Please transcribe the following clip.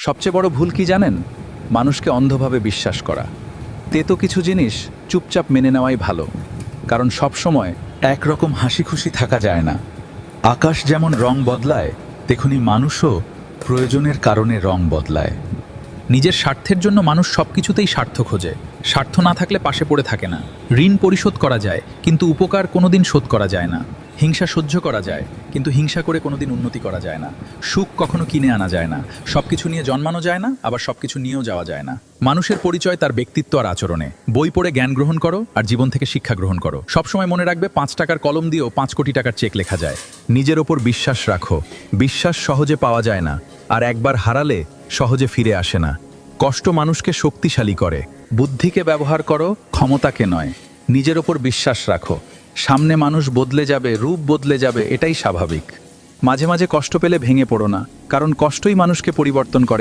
সবচেয়ে বড় ভুল কি জানেন? মানুষকে অন্ধভাবে বিশ্বাস করা। তেতো কিছু জিনিস চুপচাপ মেনে নেওয়াই ভালো, কারণ সবসময় একরকম হাসি খুশি থাকা যায় না। আকাশ যেমন রং বদলায়, তেমনি মানুষও প্রয়োজনের কারণে রং বদলায়। নিজের স্বার্থের জন্য মানুষ সবকিছুতেই স্বার্থ খোঁজে। স্বার্থ না থাকলে পাশে পড়ে থাকে না। ঋণ পরিশোধ করা যায়, কিন্তু উপকার কোনোদিন শোধ করা যায় না। হিংসা সহ্য করা যায়, কিন্তু হিংসা করে কোনোদিন উন্নতি করা যায় না। সুখ কখনো কিনে আনা যায় না। সবকিছু নিয়ে জন্মানো যায় না, আবার সবকিছু নিয়েও যাওয়া যায় না। মানুষের পরিচয় তার ব্যক্তিত্ব আর আচরণে। বই পড়ে জ্ঞান গ্রহণ করো, আর জীবন থেকে শিক্ষা গ্রহণ করো। সবসময় মনে রাখবে, 5 টাকার কলম দিয়েও 5 কোটি টাকার চেক লেখা যায়। নিজের ওপর বিশ্বাস রাখো। বিশ্বাস সহজে পাওয়া যায় না, আর একবার হারালে সহজে ফিরে আসে না। কষ্ট মানুষকে শক্তিশালী করে। বুদ্ধিকে ব্যবহার করো, ক্ষমতাকে নয়। নিজের ওপর বিশ্বাস রাখো। সামনে মানুষ বদলে যাবে, রূপ বদলে যাবে, এটাই স্বাভাবিক। মাঝে মাঝে কষ্ট পেলে ভেঙে পড়ো না, কারণ কষ্টই মানুষকে পরিবর্তন করে।